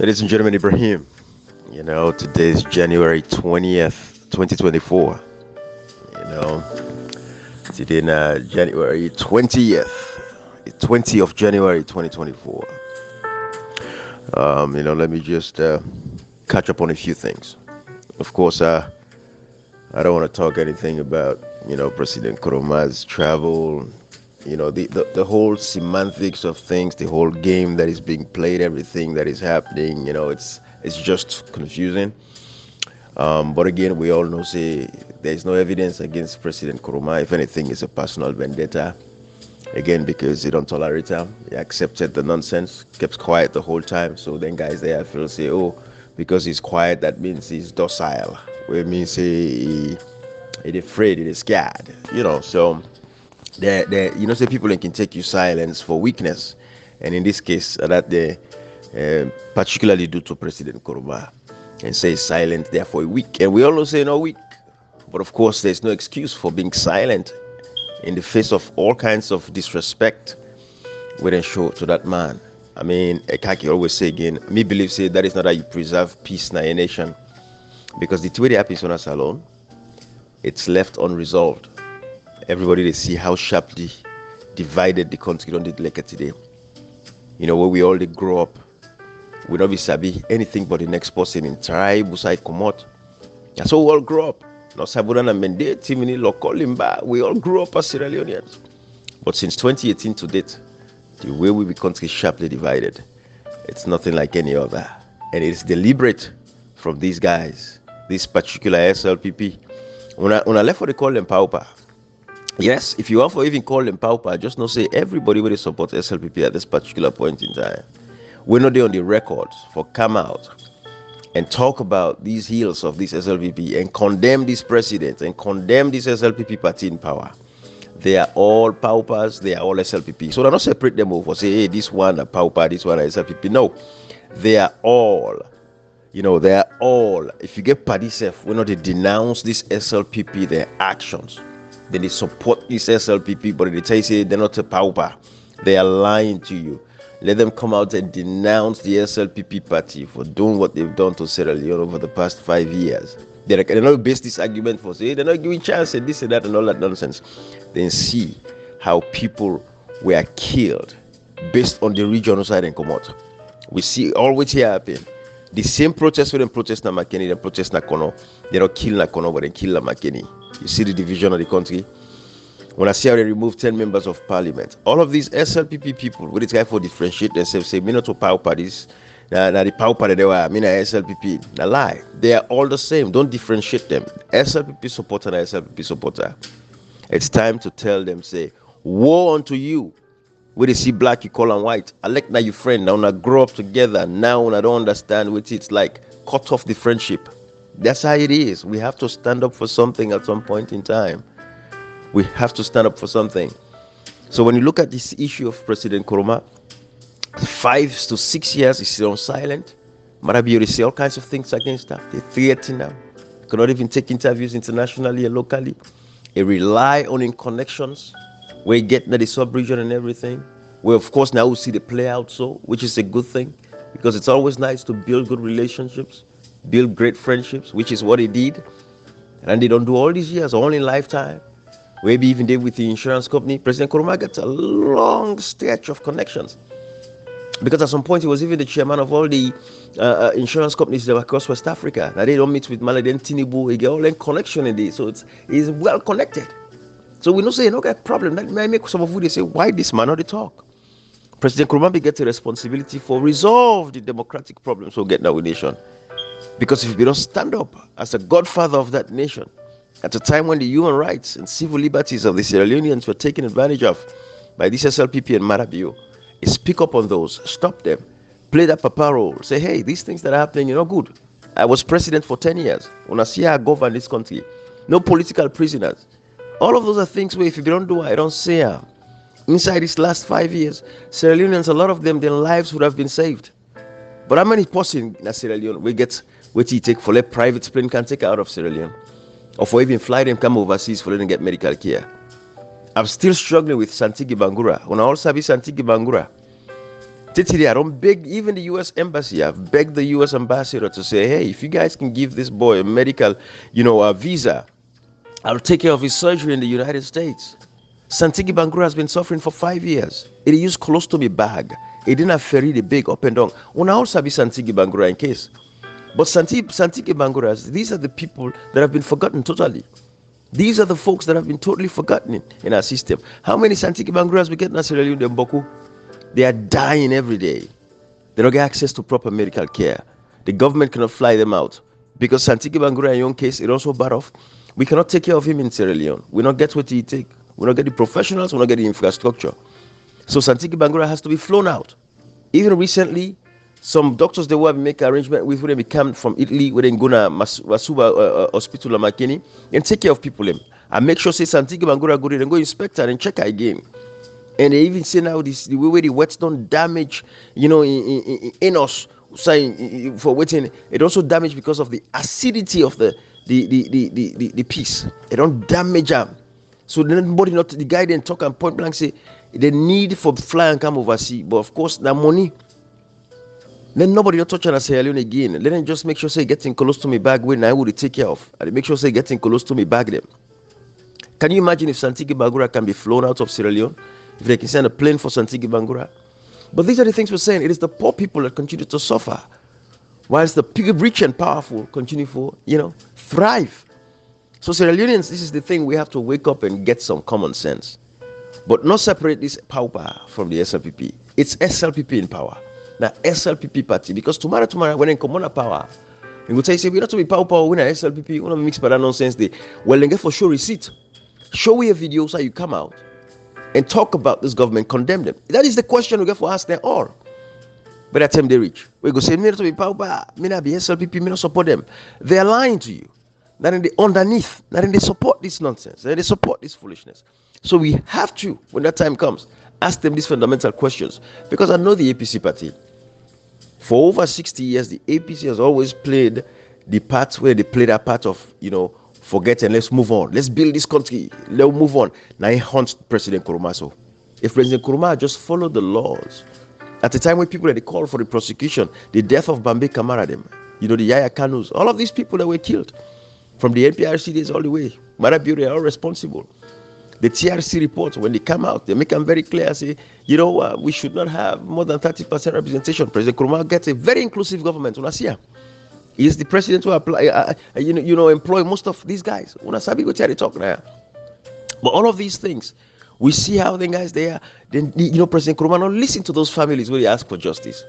Ladies and gentlemen, Ibrahim, today is January 20th, 2024. You know, today January 20th, 20th of January 2024. Let me just catch up on a few things. Of course, I don't want to talk anything about, President Koroma's travel, the whole semantics of things, the whole game that is being played, everything that is happening, it's just confusing. But again, we all know, say, there's no evidence against President Kuruma. If anything, it's a personal vendetta. Again, because they don't tolerate him. He accepted the nonsense, kept quiet the whole time. So then guys there feel say, oh, because he's quiet, that means he's docile. It means he's afraid, he's scared. So say people can take you silence for weakness. And in this case, that they particularly due to President Kuruma, and say silent, therefore weak. And we always say no weak. But of course, there's no excuse for being silent in the face of all kinds of disrespect we then show to that man. I mean, Ekaki always say again, me believe say that is not how you preserve peace in a nation. Because the way it happens on us alone, it's left unresolved. Everybody they see how sharply divided the country don't like it today. Where we all they grow up, we don't be sabi anything but the next person in tribe, side come out. That's how we all grow up. No Sabudana Mende, Timini, Lokolimba, we all grew up as Sierra Leoneans. But since 2018 to date, the way we become sharply divided, it's nothing like any other. And it's deliberate from these guys, this particular SLPP. When I left what they call them pauper. Yes, if you want to even call them pauper, just not say everybody will support SLPP at this particular point in time. We're not there on the record for come out and talk about these heels of this SLPP and condemn this president and condemn this SLPP party in power. They are all paupers, they are all SLPP. So they don't separate them over, say, hey, this one a pauper, this one a SLPP. No, they are all, they are all. If you get party self, when they denounce this SLPP, their actions, then they support this SLPP, but they tell you, say, they're not a pauper. They are lying to you. Let them come out and denounce the SLPP party for doing what they've done to Sierra Leone over the past 5 years. They're not base this argument for say they're not giving chance and this and that and all that nonsense. Then see how people were killed based on the regional side and come out. We see always here happen. The same protest when they protest na Makeni, they protest na Kono. They don't kill na Kono, but they kill na Makeni. You see the division of the country. When I see how they remove 10 members of parliament, all of these SLPP people, when they try to differentiate themselves, say, me not to power parties, now the power party they were, me na SLPP. Now lie. They are all the same. Don't differentiate them. SLPP supporter and SLPP supporter. It's time to tell them, say, woe unto you. When they see black, you call them white. I like now your friend. Now when I grow up together, now when I don't understand what it's like, cut off the friendship. That's how it is. We have to stand up for something at some point in time. We have to stand up for something. So when you look at this issue of President Kuruma, 5 to 6 years he's still on silent. Marabi, they say all kinds of things against her. They threaten them. Cannot even take interviews internationally and locally. They rely on in connections. We get the sub-region and everything. We of course now we see the play out so, which is a good thing. Because it's always nice to build good relationships, build great friendships, which is what he did. And they don't do all these years, only in lifetime. Maybe even did with the insurance company. President Kuruma gets a long stretch of connections. Because at some point he was even the chairman of all the insurance companies that were across West Africa. Now they don't meet with Malade and Tinubu. He get all in connection in this. So he's well connected. So we don't say no get problem. That may make some of you they say, why this man not they talk? President Kuruma gets a responsibility for resolve the democratic problems we get in our nation. Because if we don't stand up as a godfather of that nation, at a time when the human rights and civil liberties of the Sierra Leoneans were taken advantage of by this SLPP and Marabio, speak up on those, stop them, play that papa role, say, hey, these things that are happening, good. I was president for 10 years. When I see how I govern this country, no political prisoners. All of those are things where if you don't do it, I don't say inside these last 5 years, Sierra Leoneans, a lot of them, their lives would have been saved. But how many person in Sierra Leone we get what you take for a private plane can take out of Sierra Leone? Or for even fly them come overseas for them to get medical care. I'm still struggling with Santigie Bangura. When I also be Santigie Bangura, Titiri, I don't beg even the U.S. embassy. I've begged the U.S. ambassador to say, hey, if you guys can give this boy a medical, a visa, I'll take care of his surgery in the United States. Santigie Bangura has been suffering for 5 years. It used colostomy bag. It didn't have ferry the big up and down. Una also be Santigie Bangura in case. But Santigie Banguras, these are the people that have been forgotten totally. These are the folks that have been totally forgotten in our system. How many Santigie Banguras we get in Sierra Leone and Boku? They are dying every day. They don't get access to proper medical care. The government cannot fly them out. Because Santigie Bangura, in your case, it also bad off. We cannot take care of him in Sierra Leone. We don't get what he take. We don't get the professionals. We don't get the infrastructure. So Santigie Bangura has to be flown out. Even recently, some doctors they will make arrangement with when they come from Italy, when they go to Masuba Hospital in Makeni and take care of people. And make sure say Santigie Bangura go there and go inspect her and check her again. And they even say now this the way the wets don't damage, in us saying for wetting, it also damage because of the acidity of the piece. It don't damage them. So nobody not the guy then talk and point blank say the need for fly and come overseas, but of course the money. Then nobody not touch on a Sierra Leone again. Let them just make sure say getting colostomy bag when I would take care of. And make sure say getting colostomy bag them. Can you imagine if Santigie Bangura can be flown out of Sierra Leone? If they can send a plane for Santigie Bangura? But these are the things we're saying. It is the poor people that continue to suffer, whilst the rich and powerful continue to, thrive. So Sierra Leoneans, this is the thing, we have to wake up and get some common sense. But not separate this power from the SLPP. It's SLPP in power. Now SLPP party, because tomorrow when they come on power, and we say we not to be power when SLPP, we don't mix that nonsense. Well, then get for sure receipt. Show me a video so you come out and talk about this government, condemn them. That is the question we get for us there all. By that time they reach, we go say me not to be power, me not be SLPP, me not support them. They are lying to you. Not in the underneath, not in they support this nonsense, they support this foolishness. So we have to, when that time comes, ask them these fundamental questions. Because I know the APC party. For over 60 years, the APC has always played the part where they play that part of, forget and let's move on. Let's build this country. Let's move on. Now he haunts President Nkrumah. So if President Nkrumah just followed the laws, at the time when people had called for the prosecution, the death of Bambe Kamara, the Yaya Kanus, all of these people that were killed, from the NPRC days all the way, Marabure are all responsible. The TRC reports, when they come out, they make them very clear, say, we should not have more than 30% representation. President Nkrumah gets a very inclusive government. He is the president who employ most of these guys. Talk now. But all of these things, we see how the guys they are. Then President Nkrumah not listen to those families when they ask for justice.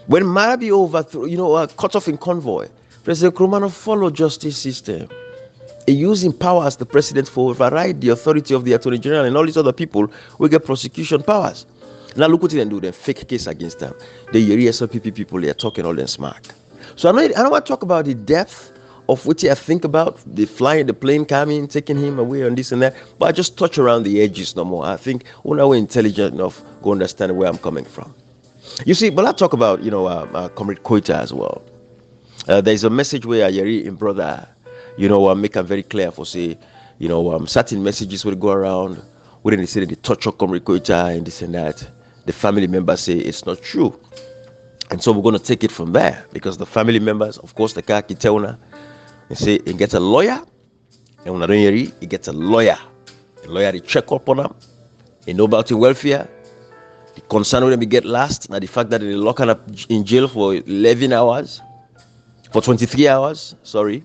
When Marabi overthrew, cut off in convoy, President Nkrumah not follow justice system. He using power as the president for override the authority of the attorney general and all these other people will get prosecution powers. Now look what they do, the fake case against them. The SLPP people, they are talking all them smack. So I don't want to talk about the depth of what I think about the flying the plane coming, taking him away and this and that, but I just touch around the edges no more. I think we're intelligent enough to understand where I'm coming from. You see, but I talk about Comrade Koita as well. There's a message where Yeri in brother, make them very clear for say, certain messages will go around when they say they torture Comrade Koita and this and that. The family members say it's not true. And so we're going to take it from there because the family members, of course, the Kaki Teuna, they say he gets a lawyer, and when I don't hear he gets a lawyer. The lawyer, they check up on him, they know about his welfare. The concern when they get last, now the fact that they lock him up in jail for 11 hours, for 23 hours, sorry,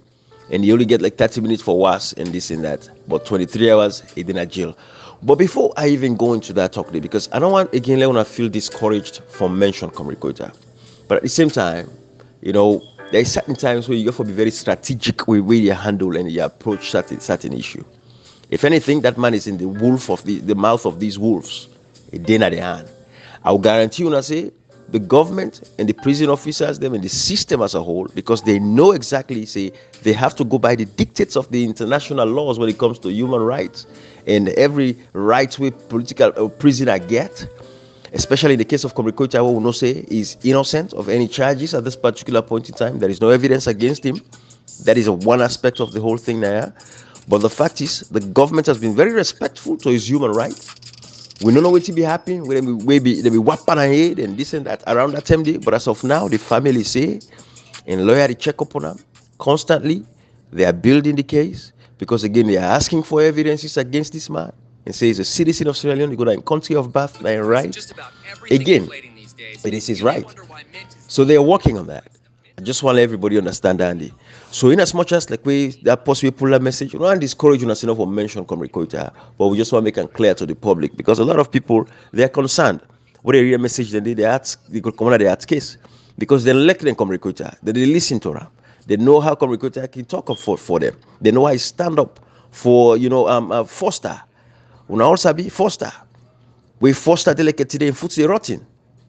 and he only get like 30 minutes for was and this and that, but 23 hours he in jail. But before I even go into that talk today, because I don't want again let when I feel discouraged from mention Comrade Koita. But at the same time, there are certain times where you have to be very strategic with where you handle and you approach certain issue. If anything, that man is in the wolf of the mouth of these wolves. A day at the hand. I'll guarantee you, say the government and the prison officers, them and the system as a whole, because they know exactly, say they have to go by the dictates of the international laws when it comes to human rights and every right way political prisoner get. Especially in the case of Comrade Koita, who will not say is innocent of any charges at this particular point in time. There is no evidence against him. That is one aspect of the whole thing there. But the fact is, the government has been very respectful to his human rights. We don't know what to be happening. They be whapping and head and this and that around that time day. But as of now, the family say and lawyer they check up on them constantly. They are building the case because again they are asking for evidences against this man and say he's a citizen of Sierra Leone. He got in country of birth and right. Again, it is his right. So they are working on that. I just want everybody understand Andy. So in as much as like we that possibly pull a message, we don't discourage you enough for mention communicator, but we just want to make it clear to the public because a lot of people they are concerned. What they read a message then they ask they could come out the art case because they elect them communicator, they listen to them. They know how communicator can talk up for them. They know how he stand up for Foster. Una also be Foster. We Foster delicate today in footsie rotting.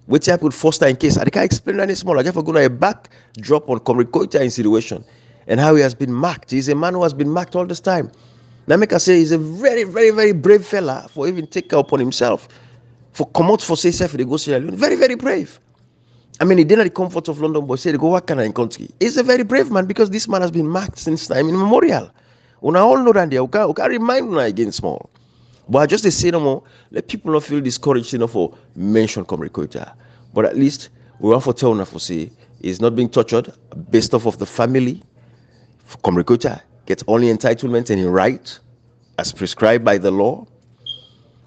Which I put Foster in case. I can't explain any small. I just going to a backdrop on communicator in situation and how he has been marked. He's a man who has been marked all this time. Now make I say he's a very, very, very brave fella for even take care upon himself. For come out for say self they go Sierra Leone. Very, very brave. I mean, he didn't have the comfort of London, but said they go work in country. He's a very brave man because this man has been marked since time immemorial. Una all know that there. We can remind una again small. But I just say no more, let people not feel discouraged enough for mention communicator. But at least we want to tell enough for say he's not being tortured based off of the family. Communicator gets only entitlement and right as prescribed by the law.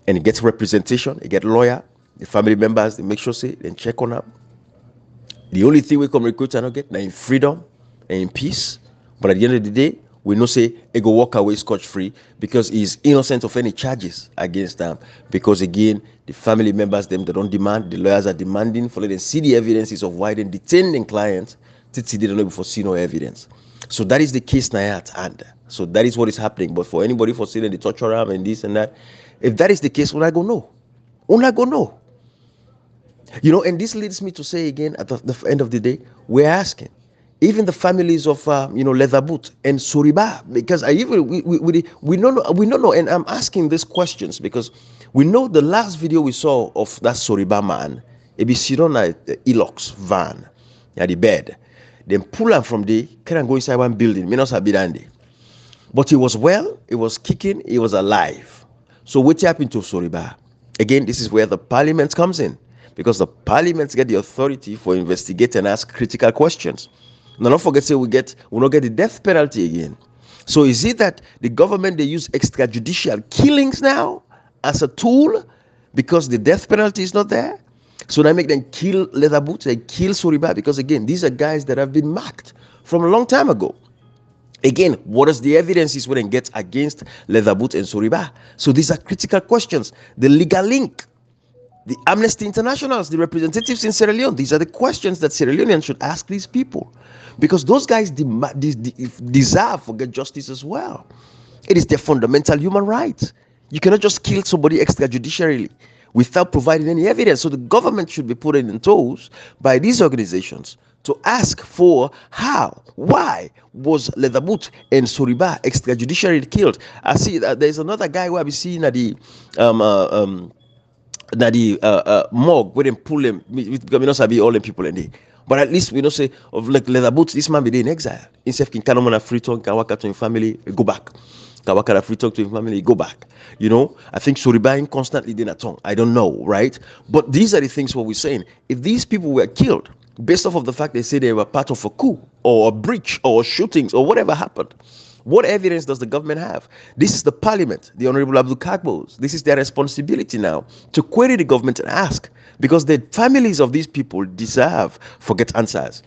And he gets representation, he gets lawyer, the family members, they make sure say, then check on him. The only thing we communicator not get now in freedom and in peace. But at the end of the day, we know say he go walk away scotch free because he's innocent of any charges against them. Because again, the family members them they don't demand, the lawyers are demanding for them see the evidences of why they detain the client till they don't know before see no evidence. So that is the case now at hand. So that is what is happening. But for anybody for saying the torture arm and this and that, if that is the case, when I go no. When I go no. And this leads me to say again at the end of the day, we're asking even the families of Leatherboot and Suriba, because we don't know, and I'm asking these questions because we know the last video we saw of that Suriba man, it be sitting on a Elox van at the bed, then pull him from there, can go inside one building, but he was well, he was kicking, he was alive. So what happened to Suriba? Again, this is where the parliament comes in, because the parliament get the authority for investigate and ask critical questions. Now, don't forget, say we'll not get the death penalty again. So is it that the government they use extrajudicial killings now as a tool because the death penalty is not there? So they make them kill Leatherboot, they kill Suriba because again, these are guys that have been marked from a long time ago. Again, what is the evidences we then get against Leatherboot and Suriba? So these are critical questions. The legal link. The Amnesty Internationals, the representatives in Sierra Leone, these are the questions that Sierra Leoneans should ask these people. Because those guys deserve to get justice as well. It is their fundamental human right. You cannot just kill somebody extrajudicially without providing any evidence. So the government should be put in toes by these organizations to ask for why was Leatherboot and Suriba extrajudicially killed. I see that there's another guy who I've been seeing at the morgue where they pull them. We not sabi all them people in there. But at least we don't say of like Leatherboot, this man be there in exile. Instead can come on a free talk, can work out to his family, go back. Can work out a free talk to his family, go back. I think Suriba constantly did a tongue. I don't know, right? But these are the things what we're saying. If these people were killed based off of the fact they say they were part of a coup or a breach or shootings or whatever happened, what evidence does the government have? This is the parliament, the Honorable Abdul Kagbos. This is their responsibility now to query the government and ask, because the families of these people deserve to get answers.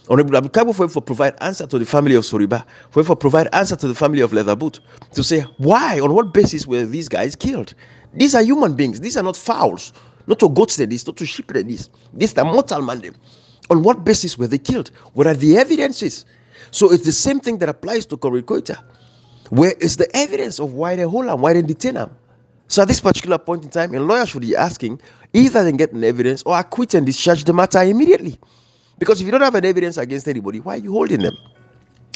Honorable Abdul Kagbos for provide answer to the family of Suriba, for provide answer to the family of Leatherboot, to say why, on what basis were these guys killed? These are human beings. These are not fowls, not to goats like this, not to sheep like this. These are mortal man. On what basis were they killed? What are the evidences? So it's the same thing that applies to Korikoita. Where is the evidence of why they hold him, why they detain him? So at this particular point in time, a lawyer should be asking either they get an evidence or acquit and discharge the matter immediately. Because if you don't have an evidence against anybody, why are you holding them?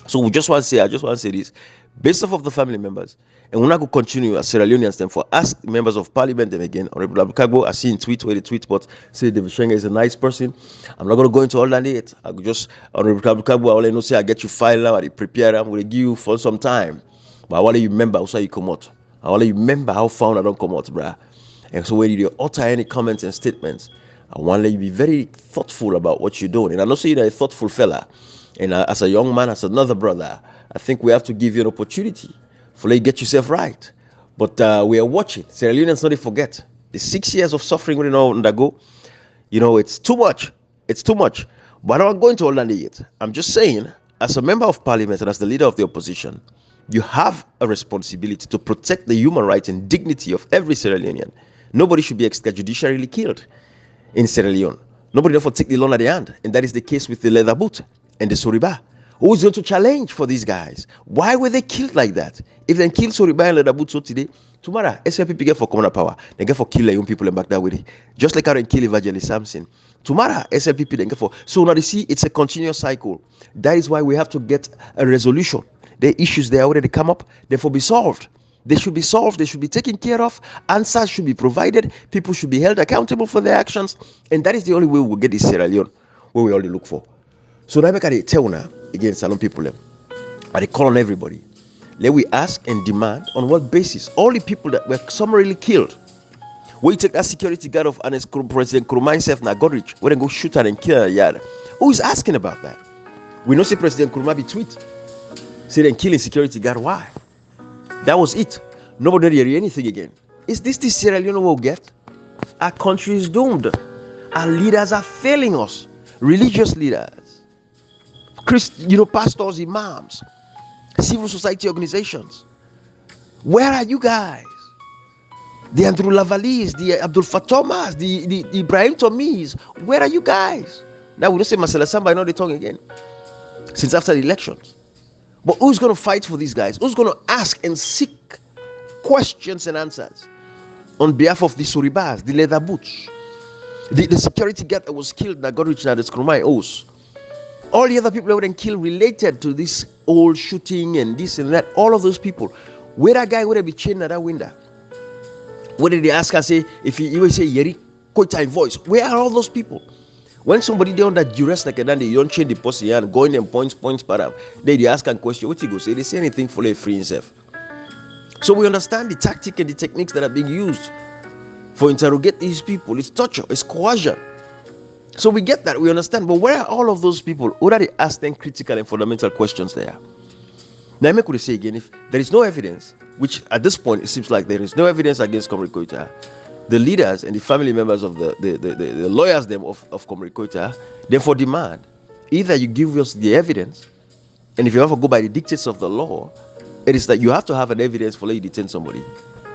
So I just want to say this, based off of the family members, and we're not going to continue as Sierra Leoneans then for ask members of parliament them again. Honorable Abukagbo, I see in tweet where the tweet, but say David Shenga is a nice person. I'm not going to go into all that yet. I could just, Honorable Abukagbo, I want to know, say I get you file now, I prepare them, we'll give you for some time. But I want you remember also you come out. I want you remember how found I don't come out, bruh. And so when you utter any comments and statements, I want you to be very thoughtful about what you're doing. And I know so you're a thoughtful fella. And as a young man, as another brother, I think we have to give you an opportunity for you to get yourself right. But we are watching. Sierra Leoneans, not forget the 6 years of suffering we don't undergo. It's too much. It's too much. But I'm not going to all that yet. I'm just saying, as a member of parliament and as the leader of the opposition, you have a responsibility to protect the human rights and dignity of every Sierra Leonean. Nobody should be extrajudicially killed in Sierra Leone. Nobody therefore take the law at the hand. And that is the case with the leather boot and the Soriba. Who is going to challenge for these guys? Why were they killed like that? If they kill Soriba and leather boot so today, tomorrow, SLPP get for communal power. They get for kill young people and back that way. Just like how they kill Evangelist Samson. Tomorrow, SLPP they get for. So now you see, it's a continuous cycle. That is why we have to get a resolution. The issues they already come up, therefore be solved. They should be solved. They should be taken care of. Answers should be provided. People should be held accountable for their actions. And that is the only way we'll get this Sierra Leone where we only look for. So now I can tell now, again, Salon people, I call on everybody. Let we ask and demand on what basis all the people that were summarily killed. We take that security guard of President Nkrumah himself now Godrich, where they go shoot her and kill her yard. Who is asking about that? We know say President Nkrumah be tweet. Say then killing security guard. Why? That was it. Nobody hear anything again. Is this the Sierra Leone we'll get? Our country is doomed. Our leaders are failing us. Religious leaders, pastors, imams, civil society organizations. Where are you guys? The Andrew Lavalis, the Abdul Fatomas, the Ibrahim Tomis. Where are you guys? Now we don't say Masala Samba, I know they talk again. Since after the elections. But who's going to fight for these guys? Who's going to ask and seek questions and answers on behalf of the Suribas, the leather boots, the security guard that was killed that got rich now, the Skrumai Os, all the other people that were then killed related to this old shooting and this and that, all of those people. Where that guy would have been chained at that window? What did they ask us? Say, if he would say Yeri Koita voice, where are all those people? When somebody they under duress like that, they don't change the pussy and going and points para. They ask and question what he go say. They say anything for a free himself. So we understand the tactic and the techniques that are being used for interrogate these people. It's torture, it's coercion. So we get that, we understand. But where are all of those people? Who are they asking critical and fundamental questions there? Now I could say again, if there is no evidence, which at this point it seems like there is no evidence against Comrade Koita, the leaders and the family members of the lawyers them of Comrade Koita, therefore demand either you give us the evidence, and if you ever go by the dictates of the law, it is that you have to have an evidence for you detain somebody.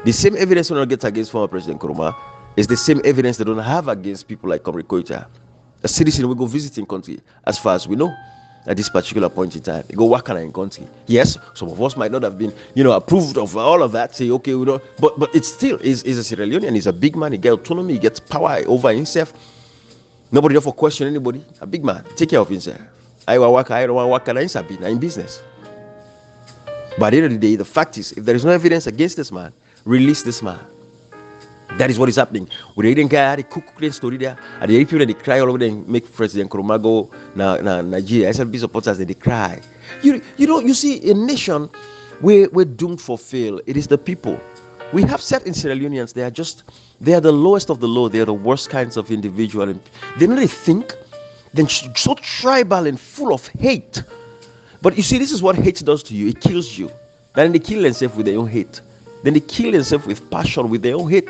The same evidence we don't get against former President Nkrumah is the same evidence they don't have against people like Comrade Koita. A citizen will go visiting country, as far as we know, at this particular point in time. They go work in country. Yes, some of us might not have been, approved of all of that. Say, okay, we don't, but it's still is a Sierra Leonean. He's a big man. He gets autonomy. He gets power over himself. Nobody therefore question anybody. A big man, take care of himself. I don't want to work in business. But at the end of the day, the fact is, if there is no evidence against this man, release this man. That is what is happening. We didn't get the cook story there. And the people that they cry all over and make President Nkrumah go Nigeria. SLP supporters they cry. You see, a nation we're doomed for fail. It is the people. We have certain Sierra Leoneans. They are the lowest of the low. They are the worst kinds of individual. And they don't really think. They're so tribal and full of hate. But you see, this is what hate does to you. It kills you. Then they kill themselves with their own hate. Then they kill themselves with passion, with their own hate.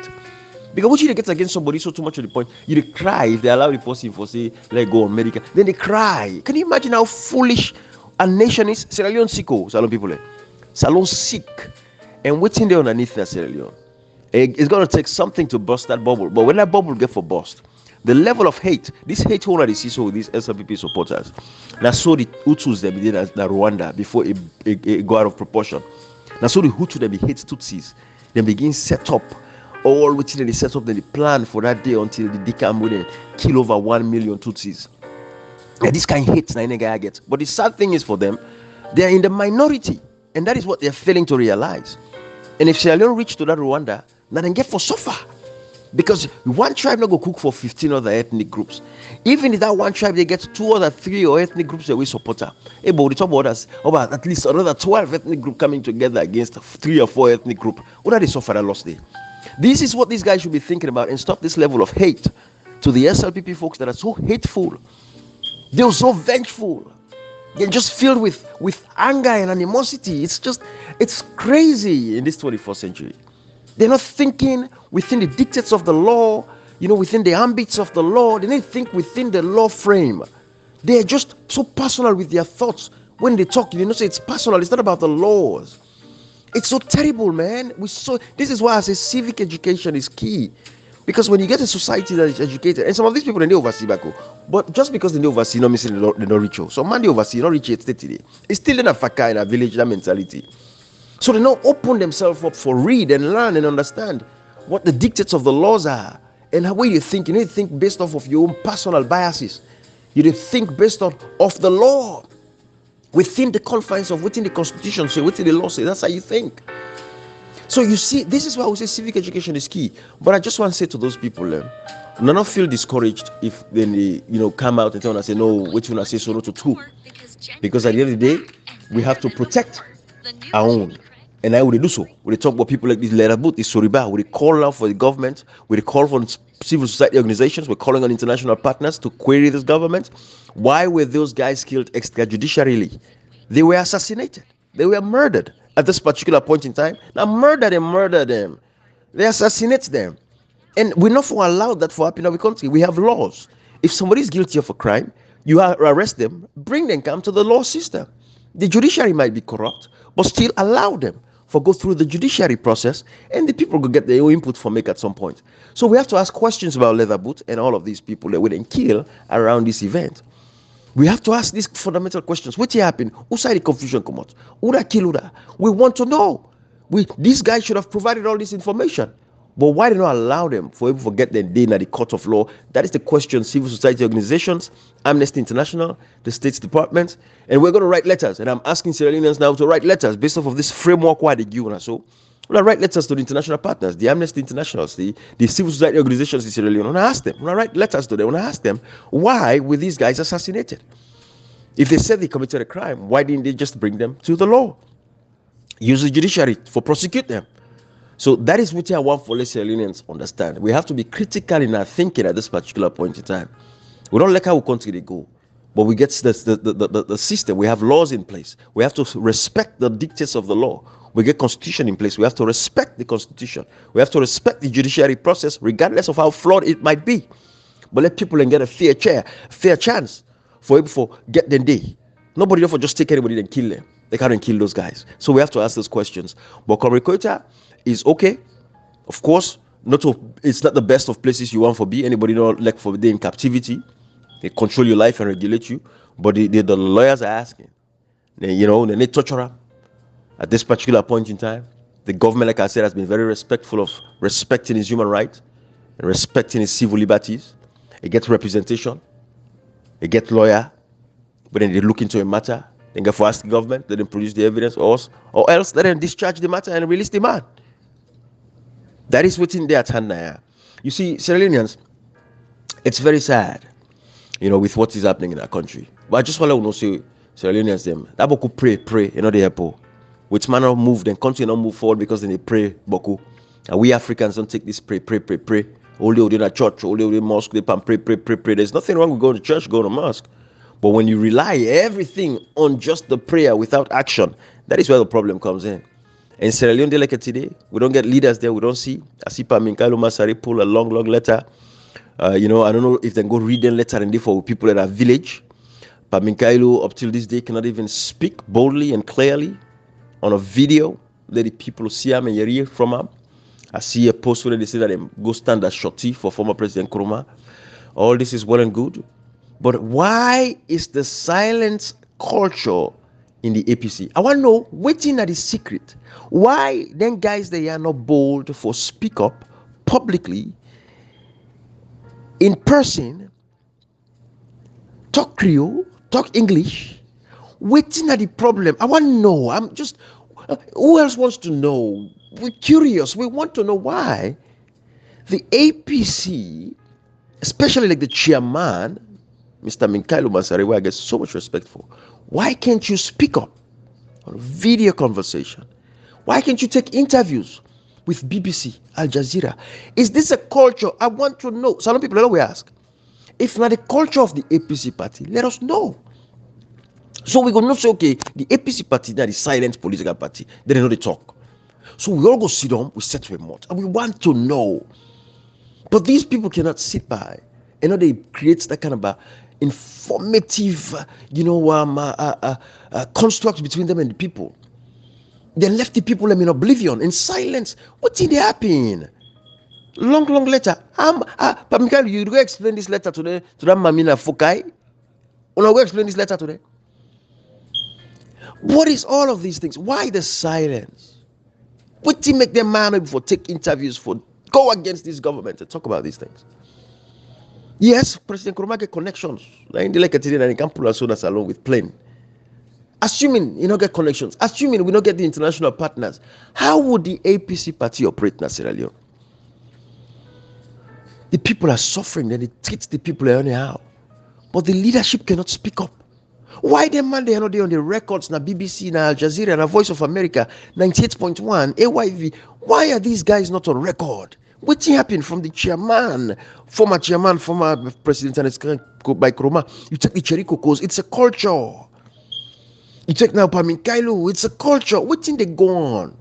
Because what you get against somebody so too much to the point, you cry if they allow the person for say, let go on medical. Then they cry. Can you imagine how foolish a nation is? Sierra Leone sicko, Salon people. Salon sick. And waiting there underneath that Sierra Leone. It's going to take something to burst that bubble. But when that bubble gets for burst, the level of hate, this hate hold that they see so with these SLPP supporters, now so the Hutus they did in Rwanda before it go out of proportion. Now so the Hutu they hate Tutsis, they begin set up all within the set up the plan for that day until the Dikam will kill over 1 million Tutsis. And this kind of hate na guy gets. But the sad thing is for them, they are in the minority, and that is what they are failing to realize. And if Sierra Leone reach to that Rwanda, now then get for suffer. Because one tribe not go cook for 15 other ethnic groups. Even if that one tribe they get 2 or 3 or ethnic groups that we support her. But we talk about us about at least another 12 ethnic group coming together against 3 or 4 ethnic group. What are they suffer that loss there? This is what these guys should be thinking about, and stop this level of hate to the SLPP folks that are so hateful. They're so vengeful. They're just filled with anger and animosity. It's crazy in this 21st century. They're not thinking within the dictates of the law, within the ambits of the law. They don't think within the law frame. They're just so personal with their thoughts. When they talk, say it's personal. It's not about the laws. It's so terrible, man. This is why I say civic education is key. Because when you get a society that is educated, and some of these people, they oversee back, but just because they oversee, not missing, they don't reach. So man, they oversee, not reach it today. It's still in a faka, in a village, that mentality. So they don't open themselves up for read and learn and understand what the dictates of the laws are and how you think. You need to think based off of your own personal biases. You need to think based on of the law within the confines of within the constitution, so within the law. So that's how you think. So you see, this is why I would say civic education is key. But I just want to say to those people, not feel discouraged if they come out and tell us, say no, what you want to say so no to two, because at the end of the day, we have to protect our own. And I would do so. We talk about people like this Lerabut, this Soriba. We call out for the government. We call for civil society organizations. We're calling on international partners to query this government. Why were those guys killed extrajudicially? They were assassinated. They were murdered at this particular point in time. Now murder them. They assassinate them. And we're not for allowed that for happen in our country. We have laws. If somebody is guilty of a crime, you arrest them, bring them, come to the law system. The judiciary might be corrupt, but still allow them for go through the judiciary process, and the people will get their own input from it at some point. So we have to ask questions about Leatherboot and all of these people that we didn't kill around this event. We have to ask these fundamental questions. What happened? Who side the confusion come out? Who that kill who that? We want to know. These guys should have provided all this information. But why did not allow them for people to get their day in the court of law? That is the question. Civil society organizations, Amnesty International, the State Department, and we're going to write letters. And I'm asking Sierra Leoneans now to write letters based off of this framework why they give us. So we're going to write letters to the international partners, the Amnesty Internationals, the civil society organizations in Sierra Leone. We're going to ask them. We're going to write letters to them. We're going to ask them, why were these guys assassinated? If they said they committed a crime, why didn't they just bring them to the law? Use the judiciary for prosecute them. So that is what I want for Sierra Leoneans understand. We have to be critical in our thinking at this particular point in time. We don't like how we continue to go, but we get the system. We have laws in place. We have to respect the dictates of the law. We get constitution in place. We have to respect the constitution. We have to respect the judiciary process, regardless of how flawed it might be. But let people get a fair chance for people to get their day. Nobody therefore just take anybody and kill them. They can't kill those guys. So we have to ask those questions. But Koita is okay, of course. It's not the best of places you want to be. Anybody not like for be in captivity. They control your life and regulate you. But the lawyers are asking. They need torture at this particular point in time. The government, like I said, has been very respectful of respecting his human rights and respecting his civil liberties. It gets representation. It gets lawyer. But then they look into a matter. Then go for ask the government. They then produce the evidence or else they then discharge the matter and release the man. That is what's in their hand now. You see, Sierra Leoneans, it's very sad, with what is happening in our country. But I just want to say, Sierra Leoneans, that boku pray, they help. Which man not move, then country not move forward because then they pray boku. And we Africans don't take this pray. All day in a church, all day in mosque, they pray. There's nothing wrong with going to church, going to mosque. But when you rely everything on just the prayer without action, that is where the problem comes in. In Sierra Leone, like today, we don't get leaders there. We don't see. I see Paminkailu Masari pull a long letter. I don't know if they go read the letter and for people at our village. Paminkailu, up till this day, cannot even speak boldly and clearly on a video. Let the people see him and hear from him. I see a post where they say that they go stand as shorty for former President Nkrumah. All this is well and good. But why is the silence culture in the APC? I want to know waiting at the secret. Why then guys they are not bold for speak up publicly in person, talk Creole, talk English, waiting at the problem. I want to know. I'm just who else wants to know? We're curious. We want to know why the APC, especially like the chairman, Mr. Minkailu Mansari, who I get so much respect for. Why can't you speak up on a video conversation? Why can't you take interviews with BBC, Al Jazeera? Is this a culture? I want to know. Some people always ask, if not the culture of the APC party, let us know. So we go not say, okay, the APC party, that is silent political party, they know they talk. So we all go sit down, we set a mouth, and we want to know. But these people cannot sit by. They create that kind of informative, construct between them and the people. They left the people in oblivion, in silence. What did happen? Long letter. Pamikal, you go explain this letter to that Mamina Fokai. Una go explain this letter today. What is all of these things? Why the silence? What did make them man for take interviews, for go against this government and talk about these things? Yes, President Nkrumah get connections. Like he can pull us along with plane. Assuming you don't get connections, assuming we don't get the international partners, how would the APC party operate in Sierra Leone? The people are suffering, and it treats the people anyhow. But the leadership cannot speak up. Why them man they are not there on the records na BBC, na Al Jazeera, na Voice of America, 98.1, AYV? Why are these guys not on record? What happened from the former president and by Nkrumah? You take the Cherikokos, it's a culture. You take now Pamin Kailu, it's a culture. What thing they go on?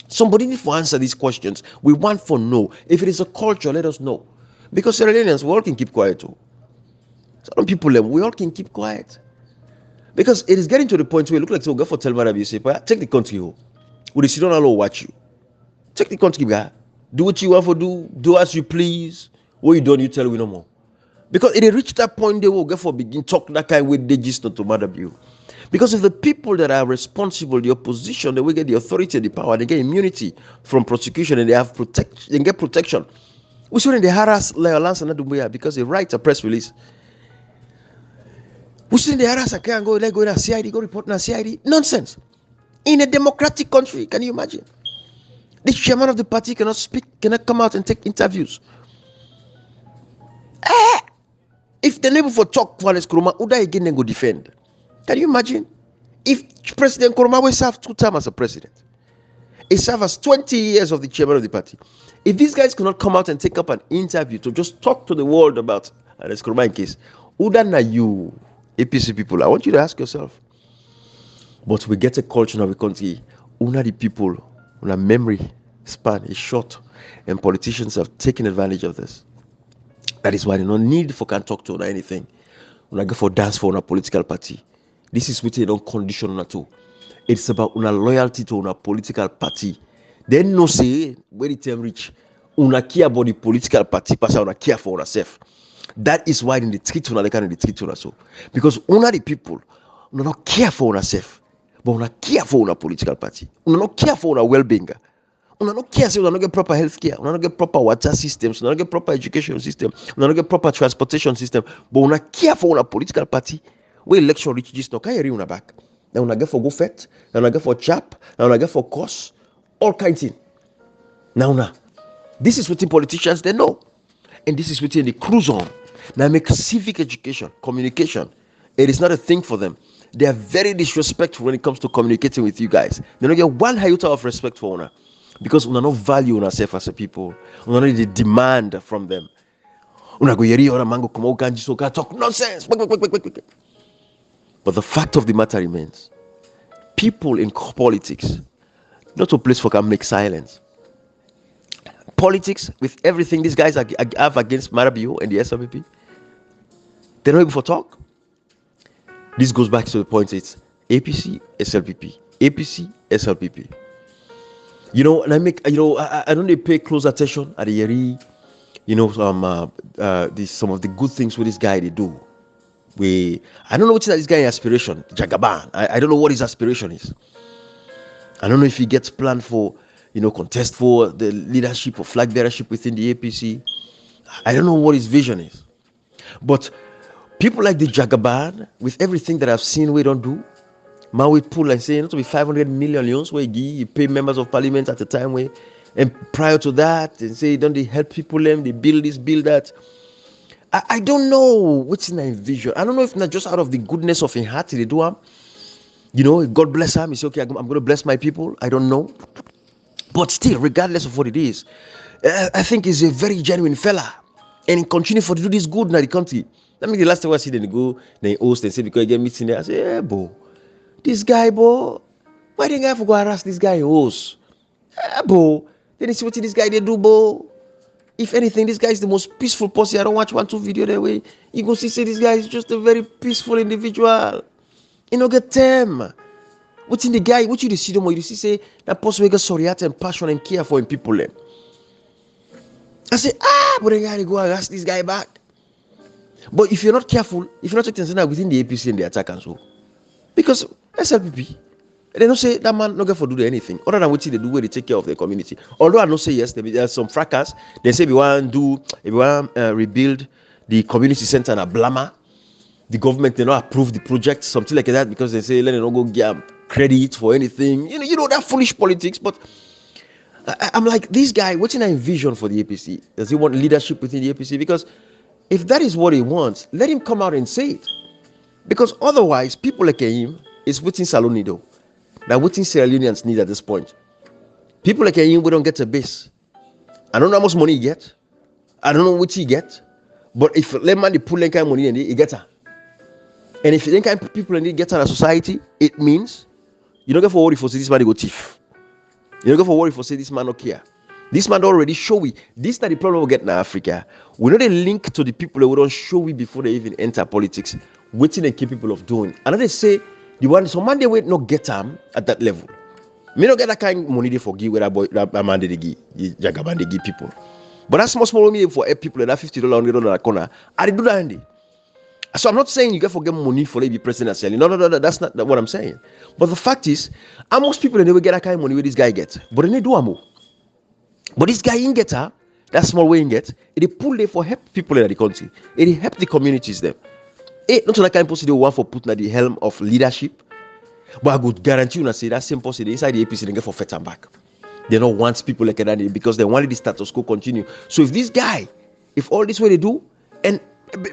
Somebody need to answer these questions. We want to know. If it is a culture, let us know. Because Sierra Leoneans, we all can keep quiet too. Some people, we all can keep quiet. Because it is getting to the point where it looks like, so go for Telmara, you say, take the country home. We sit down and watch you. Take the country, guy. Do what you want to do as you please. What you don't, you tell we no more. Because it reached that point, they will go for begin talk that kind with they just not to matter you. Because if the people that are responsible, the opposition, they will get the authority and the power, they get immunity from prosecution and they have they get protection. We shouldn't they harass Leolance and Adumbuya because they write a press release. We shouldn't they harass and go in CID, go report in CID. Nonsense. In a democratic country, can you imagine? The chairman of the party cannot speak, cannot come out and take interviews. If the neighbor for talk for Nkrumah, Uda again then go defend. Can you imagine? If President Nkrumah will serve 2 terms as a president, he served as 20 years of the chairman of the party. If these guys cannot come out and take up an interview to just talk to the world about Nkrumah case, Uda na you, APC people, I want you to ask yourself. But we get a culture now, we country, una the people, una memory span is short, and politicians have taken advantage of this. That is why they don't need for can talk to or anything. Una go for dance for una political party. This is what they don't condition una to. It's about una loyalty to una political party. Then no say when the term reach, una care about the political party, pass una care for yourself. That is why in the treat una they can the treat una so. Because una the people, una not care for yourself, but una care for una political party. Una not care for una well-being. Una not care say una not get proper health care, una not get proper water systems, una not get proper education system, una not get proper transportation system, but una care for una political party. We election reach just no can you una back. Now una get for go fet, now una get for chap, now una get for course, all kinds of things. Now, this is what the politicians they know, and this is what they cruise on. Now make civic education, communication. It is not a thing for them. They are very disrespectful when it comes to communicating with you guys. They don't get one iota of respect for una. Because we don't value ourselves as a people. We don't need the demand from them. Una go yeri ora mango komo kanji so ka talk nonsense. But the fact of the matter remains, people in politics, not a place for can make silence. Politics, with everything these guys have against Marabio and the SLPP, they're not able to talk. This goes back to the point, it's APC, SLPP, APC, SLPP. And I don't pay close attention at the Yeri, some of the good things with this guy they do. I don't know what is this guy's aspiration, Jagaban. I don't know what his aspiration is. I don't know if he gets planned for, contest for the leadership or flag bearership within the APC. I don't know what his vision is. But people like the Jagaban, with everything that I've seen we don't do, man we pull and say, to be 500 million loans where you pay members of parliament at the time where, and prior to that, and say, don't they help people, they build this, build that. I don't know what's in his vision. I don't know if not just out of the goodness of his heart they do. God bless him. He say, okay, I'm going to bless my people. I don't know. But still, regardless of what it is, I think he's a very genuine fella. And he continue for to do this good in the country. I mean, the last time I see them go, they host and say, because I get meeting there, I say, yeah, bro, this guy, bro, why the guy for go harass this guy host? Yeah, bro, then you see what this guy they do, bro. If anything, this guy is the most peaceful person. I don't watch 1-2 video that way. You go see, say this guy is just a very peaceful individual. You know, get them. What's in the guy? What you see them? You see, say that person will get sorry and passion and care for him people. Them. I say, but then you go and ask this guy back. But if you're not careful, if you're not taking attention within the APC and the attack and so, because SLPP, they don't say that man not get for do anything other than what they do where they take care of the community. Although I don't say yes, there's some fracas. They say we want to rebuild the community center in Ablama. The government they not approve the project, something like that, because they say let them not go get credit for anything. You know that foolish politics. But I'm like, this guy, what's in a vision for the APC? Does he want leadership within the APC? Because if that is what he wants, let him come out and say it. Because otherwise, people like him is waiting Salonido. That waiting Sierra Leoneans need at this point. People like him, we don't get a base. I don't know how much money he get. I don't know what he get. But if let man pull that kind of money and he get her. And if you kind of people and they get out of society, it means you don't get for worry for say this man they go thief. You don't get for worry for say this man not care. This man already show we. This is the problem we get in Africa. We know the link to the people that we don't show we before they even enter politics. Waiting they capable of doing. And they say the one some man they wait not get them at that level. Me not get that kind of money they forgive where that man they give, Jagaban they give people. But that's small money for people that $50 $100 corner. I do that Andy. So I'm not saying you get forget money for to be president selling. No, that's not what I'm saying. But the fact is, most people they never get that kind of money where this guy gets. But then they do amo. But this guy in get her, that small way in get, it pull there for help people in the country. It help the communities there. Not that kind of person they want for putting at the helm of leadership. But I could guarantee you say that same person inside the APC they get for fat and back. They don't want people like that because they wanted the status quo continue. So if this guy, if all this way they do, and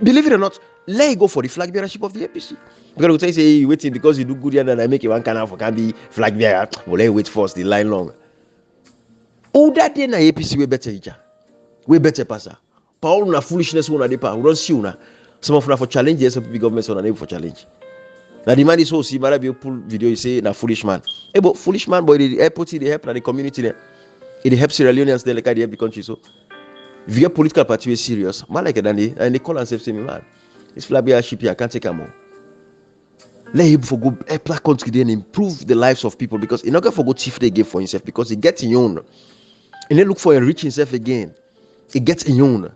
believe it or not, let it go for the flag bearership of the APC. Because they say you waiting because you do good and I make it one canal for can be flag bearer. Well, let wait first the line long. Oh, that day na APC we better each. We better passer. Paul na foolishness one de pa. We don't see una. Some of una for challenge the SLPP government on able for challenge. Now the man is so see mara be pull video you say na foolish man. But foolish man boy the airport they help na the community there. It helps Sierra Leoneans there like they help the country so. If you get political party is serious, man like that and they call and say me man. This flag bearership here I can't take a more. Let him for go help that country then improve the lives of people because he not going for go chief they give for himself because he gets in own. And then look for enrich himself again. He gets in own.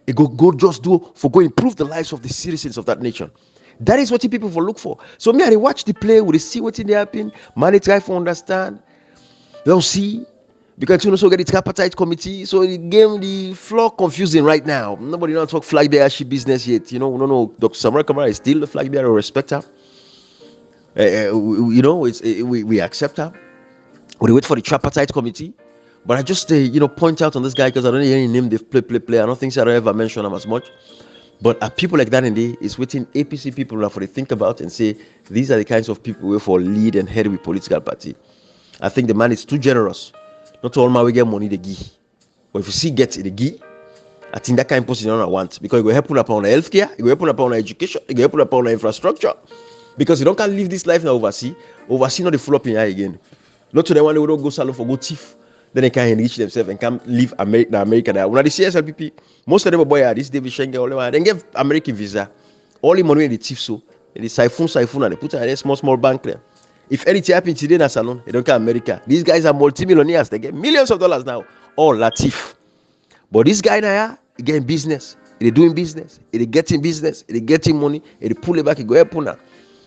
He go just do for go improve the lives of the citizens of that nation. That is what the people for look for. So me, I watch the play, we see what in happen. Man, they try to understand. They'll see. Because you also get the tripartite committee. So the game, the floor confusing right now. Nobody don't talk flag bearership business yet. No. Dr. Samuel Kamara is still the flag bearer, respect her. We accept her. We wait for the tripartite committee. But I just point out on this guy because I don't hear any name they play. I don't think so I don't ever mention him as much. But people like that in there is waiting APC people now for they think about and say these are the kinds of people who for lead and head with political party. I think the man is too generous. Not all man we get money they give. But if you see get the give, I think that kind of person I want because it will help upon healthcare, it will help upon education, it will help upon infrastructure. Because you don't can live this life now overseas not the full up in here again. Not to the one who don't go salon for go thief. Then they can enrich themselves and come live America there. When the CSLPP, most of them boy are this David Schengen, all them, then give American visa. All the money in the thief so, and the siphon, and they put in a small bank there. If anything happens today in a salon, they don't come America. These guys are multimillionaires. They get millions of dollars now. All that thief. But this guy now, he getting business. He doing business. He getting business. He getting money. He pull it back. He go help now.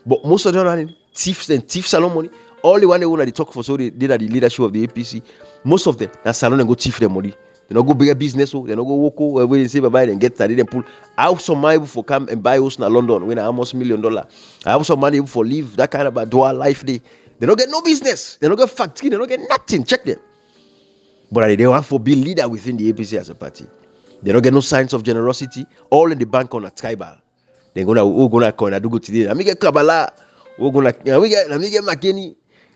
But most of them are thieves and thief salon money. All the one they want to talk for so they did at the leadership of the APC. Most of them that salon and go thief their money. They not go bigger business, so they not go walk away and say bye and get started and pull. I have some money for come and buy house in London when I almost $1 million. I have some money for live that kind of a dual life day. They don't get no business. They don't get factory. They don't get nothing. Check them. But they want for be leader within the APC as a party. They don't get no signs of generosity. All in the bank on a tribal. They're gonna coin. I do go today. Let me get Kabbalah. We get McKinney.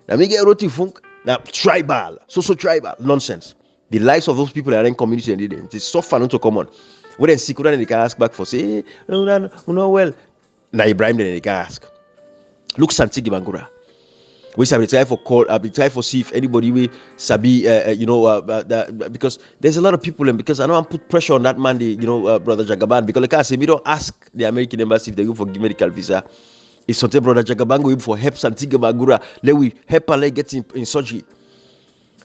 Let me get Roti Funk. Now tribal, so tribal nonsense. The lives of those people are in community and it's so fun to come on. When they see they can ask back for say, hey, no, well. Now Ibrahim then they can ask. Look Santigie Bangura. We have try for call. I've been trying for see if anybody will sabi. Because there's a lot of people, and because I don't want to put pressure on that man, brother Jagaban. Because like I say, we don't ask the American embassy if they go for medical visa. It's something brother Jagaban go for help Santigie Bangura. Let we help her. Let get in surgery.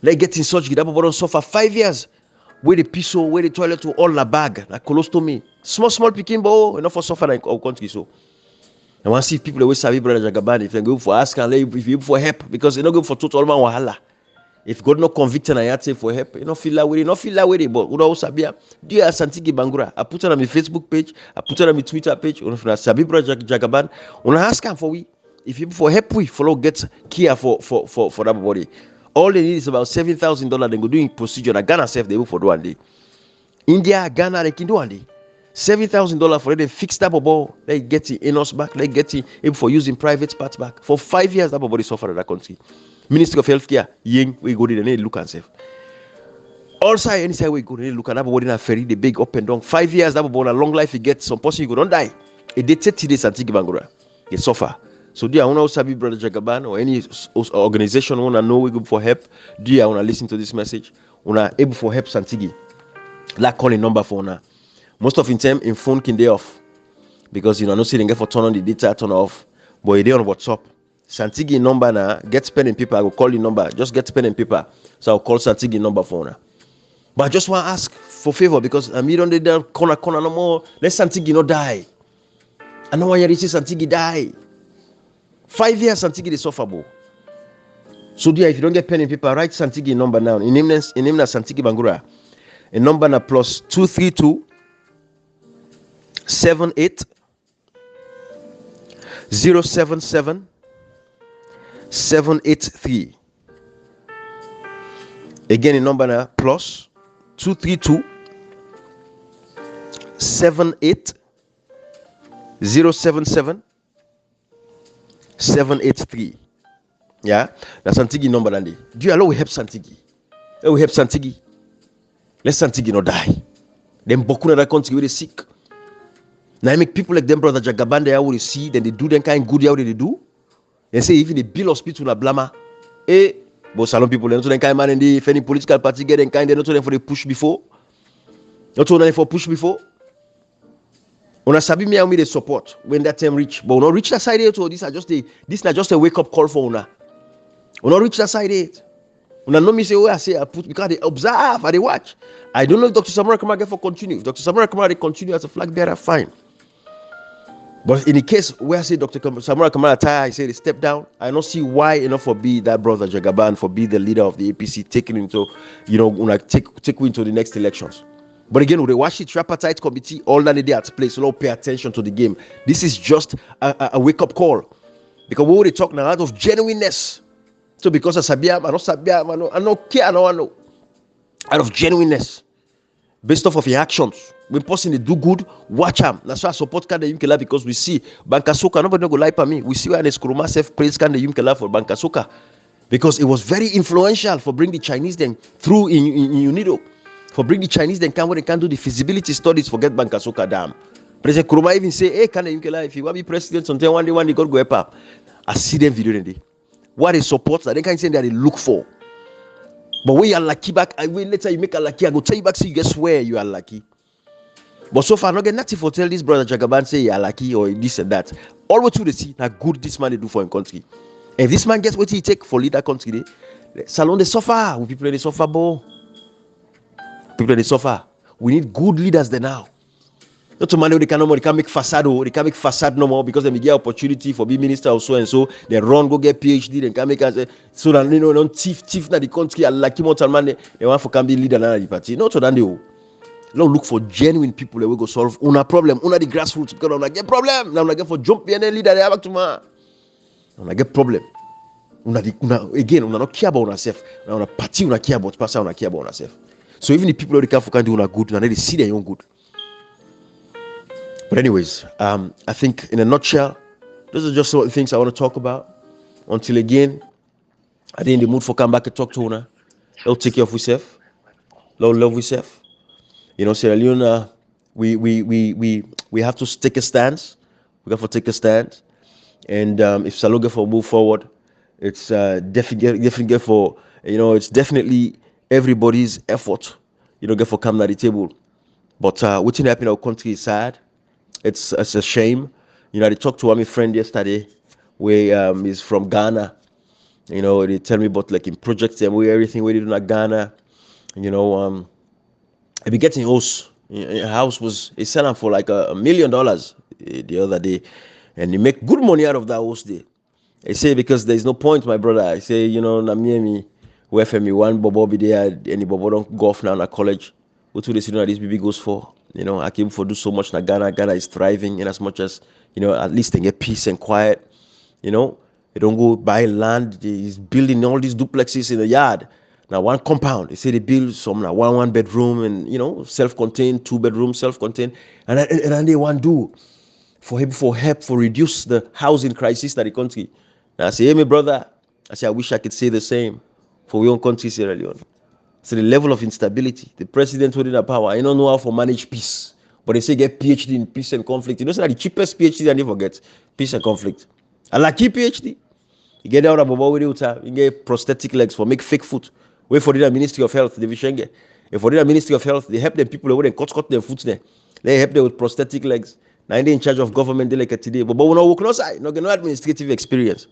Let get in surgery. That people don't suffer 5 years. Where the piso, where the toilet, to all la bag, like colostomy. Small picking, but enough for suffer in our country so. I want to see if people always sabi brother Jagaban if they go for ask and if you for help because they not go for total man wahala. If God not convict and I say for help, you not feel that way, but you know sabi. Do you Santigie Bangura? I put it on my Facebook page, I put it on my Twitter page. You know sabi brother Jagaban. Una ask him for we. If you for help we follow get care for that body. All they need is about $7,000. They go doing procedure. Na Ghana self they will for do one day. India, Ghana they can do one day. $7,000 for them fix that bubble. They get it in us back. They get it able for using private parts back. For 5 years, that bubble is suffered in that country. Ministry of Healthcare, we go there and they look and say. Also, any side we go there look and that bubble in a ferry, they big up and down. 5 years, that bubble a long life. You get some person you go don't die. It did 30 days Santigie Bangura. They suffer. So do you want to sabi brother Jagaban or any organization want to know we go for help? Do you want to listen to this message? Want to able for help Santigie? Like calling number for now. Most of the time in phone can they off because no see they get for turn on the data turn off, but they on WhatsApp. Santigie number now get pen and paper. I will call the number. Just get pen and paper. So I'll call Santigie number for now. But I just want to ask for favor because I'm here on the corner no more. Let Santigie not die. I don't want you to see Santigie die. 5 years Santigie is sufferable. So dear, if you don't get pen and paper, write Santigie number now. In name Santigie Bangura. A number na plus 232 78 077 783. Again, the number now plus 232 78 077 783. Yeah, that's Santigie number. Do you allow we help Santigie? We help Santigie. Let Santigie not die. Them boku na that country where they sick. Now I make people like them brother Jagaban they will see, then they do them kind good how they do. They say even the bill hospital na blama. But salon people they not them kind man and if any political party get them kind they not them for the push before. Not them for push before. Una sabi me and me they support when that time reach. But not reach that side yet. So this not just a wake up call for una. Una reach that side yet. Una know me say where I say I put because they observe and they watch. I don't know if Dr. Samora Kamara get for continue. If Dr. Samora Kamara they continue as a flag bearer, fine. But in the case where I say Dr. Samora Kamara tire, I say they step down. I don't see why enough for be that brother Jagaban for be the leader of the APC taken into take into the next elections. But again, with the watch it tripartite committee all that day at play, so don't pay attention to the game. This is just a wake up call because we already talk now out of genuineness. So because of Sabia, I don't care, I know. Out of genuineness, based off of your actions. When person they do good, watch them. That's why I support Kanda Yumkela because we see Bankasoka. Nobody no go lie for me. We see where Neskuruma self praise Kanda Yumkela for Bankasoka because it was very influential for bring the Chinese then through in UNIDO. For bring the Chinese then come when they can do the feasibility studies for get Bankasoka dam. President Kuruma even say, hey Kanda Yumkela, if you want to be president, sometime one day God go help up. I see them video today. What they support that they can say that they look for. But when you are lucky back, later you make a lucky, I go tell you back, so you guess where you are lucky. But so far, not get nothing for tell this brother Jagaban say you are lucky or this and that. All what you see, how good this man they do for him country. If this man gets what he take for lead that country, salon they suffer. People they suffer, bo. People they suffer. We need good leaders there now. Not to man they can't make facade no more because they may get opportunity for be minister or so and so. They run go get PhD, they can make us so that don't thief na the country are lucky mortal man they want for can be leader na the party. Not so that they will. Don't look for genuine people that will go solve una problem, una the grassroots because una get problem. Now una get for jump and leader they have to man. Una get problem. Una not care about yourself. Una party una care about person una care about yourself. So even the people that can do una good, they see their own good. But anyways, I think in a nutshell, those are just some of the things I want to talk about. Until again, I didn't in the mood for come back and talk to una. They'll take care of yourself. They'll love yourself. Sierra Leone, we have to take a stance. We have to take a stand. And if Saloga for move forward, it's definitely for it's definitely everybody's effort. Get for come to the table. But what's happening in our country is sad. It's a shame. I talked to my friend yesterday, where he's from Ghana. They tell me about like in projects and where everything we did in Ghana. I be getting house. A house was selling for like $1 million the other day, and they make good money out of that house day. I say because there's no point, my brother. I say na me where for me one bobo be there, any bobo don't go off now na college. What do they see this baby goes for? I came for do so much na Ghana. Ghana is thriving, in as much as at least they get peace and quiet. They don't go buy land. He's building all these duplexes in the yard. Now one compound, they say they build some now one bedroom and self-contained, 2 bedroom, self-contained, and then they want do for help for reduce the housing crisis that the country. Now I say, hey, my brother, I say I wish I could say the same for your own country, Sierra Leone. So the level of instability, the president holding the power, I don't know how to manage peace, but they say get PhD in peace and conflict. Say that the cheapest PhD I never get peace and conflict. I like PhD. You get out of Bobo with you get prosthetic legs for make fake foot. Wait for the Ministry of Health, the Vishenge. If for the Ministry of Health, they help them people who cut their foot there. They help them with prosthetic legs. Now they're in charge of government they like today. But we not work no side, no administrative experience.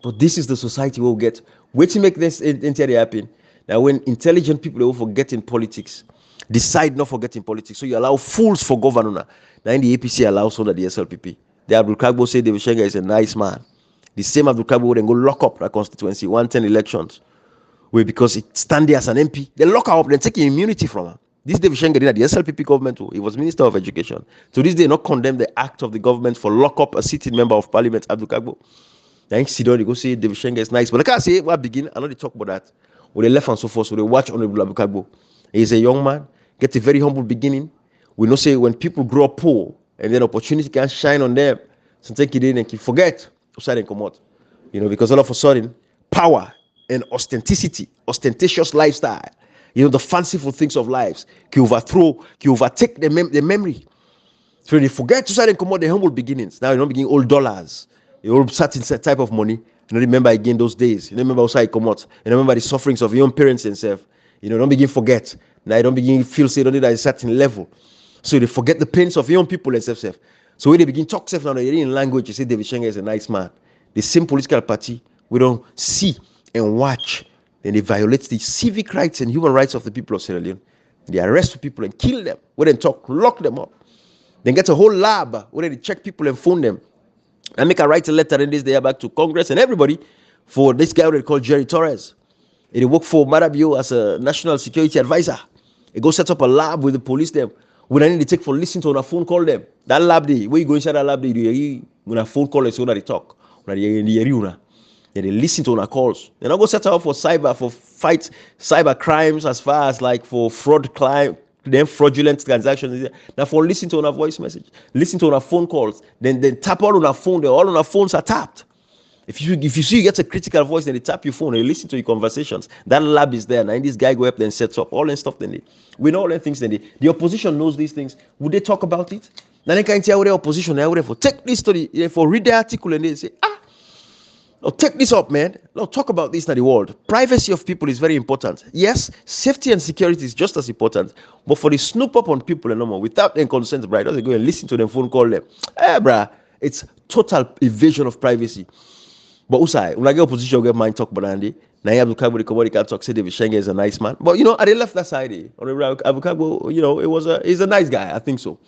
But this is the society we'll get. Wait to make this entirely happen. Now when intelligent people will forget in politics, decide not forget in politics. So you allow fools for governor. Now in the APC allows under the SLPP. The Abdul Kagbo say David Shenga is a nice man. The same Abdul Kagbo would then go lock up that constituency 110 elections. Where because it stand there as an MP, they lock her up, then take immunity from her. This David Shenga did at the SLPP government too. He was Minister of Education. So this day not condemn the act of the government for lock up a sitting member of Parliament, Abdul Kagbo. Then sit down, they go say David Shenga is nice. But I can't say what begin. I know they talk about that. With the left and so forth, so they watch Honorable Abdul Kagbo. He's a young man, get a very humble beginning. We know say when people grow up poor and then opportunity can shine on them, so take it in and forget outside and come out. Because all of a sudden, power and ostentatious lifestyle, the fanciful things of lives, can overtake the memory. So they forget to side and come out the humble beginnings. Now you don't begin old dollars, you old certain type of money. Remember again those days. You remember outside come out. You remember the sufferings of your own parents and self. Don't begin forget. Now you don't begin feel say don't need at a certain level. So they forget the pains of young people and self. So when they begin talk self now, they're in language. You say David Shenga is a nice man. The same political party we don't see and watch, then they violate the civic rights and human rights of the people of Sierra Leone. They arrest people and kill them. When they talk, lock them up. Then get a whole lab where they check people and phone them. And make a write a letter in this day back to Congress and everybody for this guy they call Jerry Torres. He work for Marabio as a national security advisor. He go set up a lab with the police them. When I need to take for listen to on a phone call them. That lab day, where you go inside that lab day, when a phone call is so that they talk. When they listen to our calls. They're not going to set up for fight cyber crimes as far as like for fraudulent transactions. Now for listen to our voice message, listen to our phone calls, then tap all on our phone. All on our phones are tapped. If you see you get a critical voice, then they tap your phone and you listen to your conversations. That lab is there. Now this guy go up then sets up all and stuff. Then we know all the things. Then the opposition knows these things. Would they talk about it? Then they can't tell the opposition. They would take this story for read the article and they say now take this up, man. Now talk about this in the world. Privacy of people is very important. Yes, safety and security is just as important. But for the snoop up on people and no more without their consent, right? They go and listen to them, phone call them. It's total evasion of privacy. But Usai, when I get opposition, get mind talk about Andy. Now Abdul Kagbo, the Komori can talk, say David Shenga is a nice man. But I didn't left that side. Abdul Kagbo, he's a nice guy. I think so.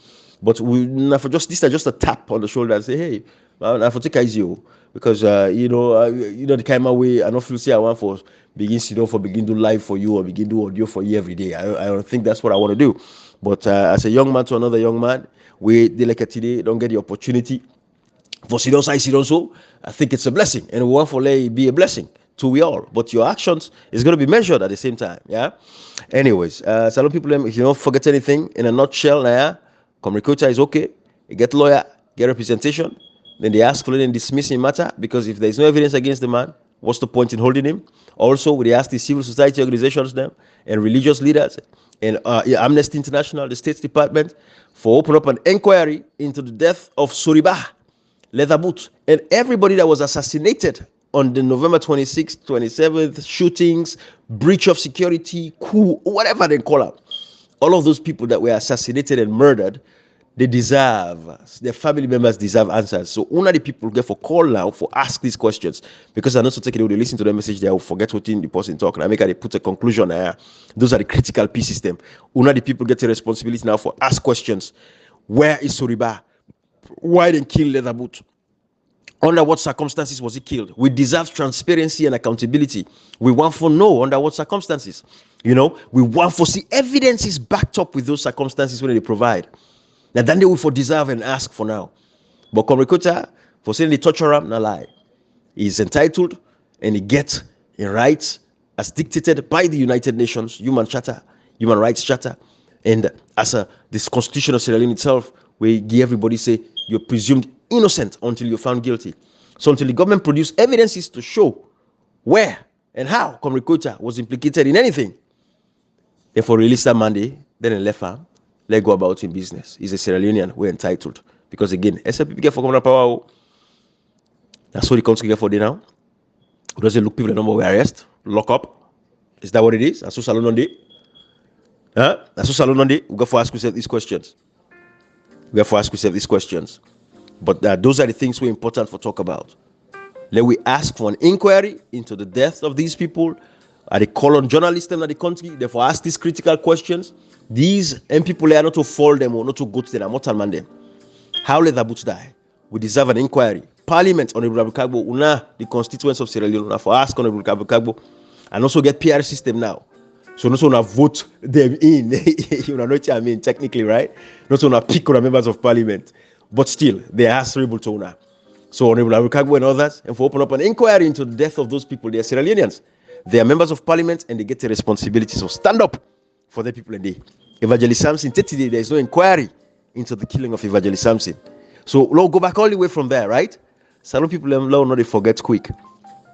But this is just a tap on the shoulder and say, hey, I for take easy, because the kind of way I don't feel say I want for begin do live for you or begin do audio for you every day. I don't think that's what I want to do. But as a young man to another young man, we delicate today don't get the opportunity for sit on so. I think it's a blessing, and we want for it be a blessing to we all. But your actions is going to be measured at the same time. Yeah. Anyways, some people, if you don't forget anything in a nutshell, communicator is okay. You get lawyer, get representation. Then they ask for it and dismiss the matter because if there is no evidence against the man, What's the point in holding him? Also, they asked the civil society organizations them and religious leaders and Amnesty International, the State Department, for open up an inquiry into the death of Soriba Leather Boot and everybody that was assassinated on the November 26th, 27th shootings, breach of security, coup, whatever they call it. All of those people that were assassinated and murdered, they deserve, their family members deserve answers. So one of the people get for call now for ask these questions, because I know so take it, they listen to the message, they will forget what in the person talk, and I make they put a conclusion there. Those are the critical pieces them. One of the people get a responsibility now for ask questions. Where is Soriba? Why didn't kill Leather Boot? Under what circumstances was he killed? We deserve transparency and accountability. We want to know under what circumstances. We want to see evidences backed up with those circumstances when they provide. Now then they will for deserve and ask for now. But Komrikota, for saying the torturer, not lie. He is entitled and he gets in rights as dictated by the United Nations Human Rights Charter, and as this Constitution of Sierra Leone itself, where everybody say you're presumed innocent until you're found guilty. So until the government produce evidences to show where and how Komrikota was implicated in anything, therefore release that Monday, then in left arm, let go about in business. He's a Sierra Leonean, we're entitled. Because again, SLP get for government power. That's what the country get for day now. Does it look people the number we arrest, lock up? Is that what it is? That's what Salon on day. That's what Salon on day. We got to ask ourselves these questions. But those are the things we're important for talk about. Let we ask for an inquiry into the death of these people. They call on journalists in the country, therefore ask these critical questions. These people are not to fall them or not to go to them, not to man them. How let the boots die? We deserve an inquiry. Parliament, Honorable Kagbo, the constituents of Sierra Leone, for ask Honorable Kagbo, and also get PR system now. So not only vote them in, you know what I mean, technically, right? Not only pick on the members of parliament, but still, they are answerable to owner. So Honorable Kagbo and others, and for open up an inquiry into the death of those people, they are Sierra Leoneans. They are members of parliament and they get a responsibility. So stand up for the people in the Evangelist Samson. Today, there is no inquiry into the killing of Evangelist Samson. So Lord, go back all the way from there, right? Some people Lord, not they forget quick.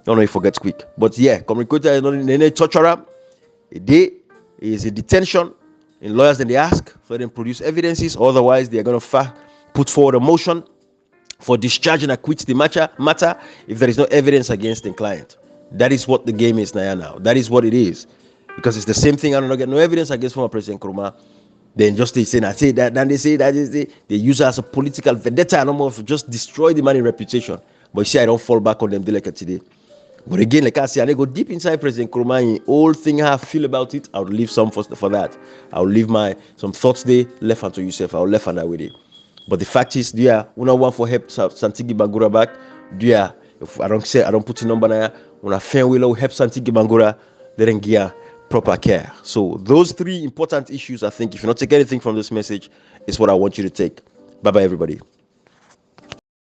But yeah, Komrikota is not in any torture. A day is a detention. In lawyers, then they ask for them to produce evidences. Otherwise, they are going to put forward a motion for discharge and acquit the matter if there is no evidence against the client. That is what the game is now. That is what it is. Because it's the same thing. I don't get no evidence against former President Nkrumah. Then just they say that. Then they say that they use it as a political vendetta and almost just destroy the man's reputation. But you see, I don't fall back on them today. But again, like I say, I go deep inside President Nkrumah. All thing how I feel about it, I'll leave some for that. I'll leave some thoughts there left unto yourself. I'll left on that with it. But the fact is, we not want for help Santigie Bangura back. If I don't put a number there. When I fair will help Santigie Bangura, they don't give proper care. So those three important issues, I think, if you not take anything from this message, is what I want you to take. Bye bye, everybody.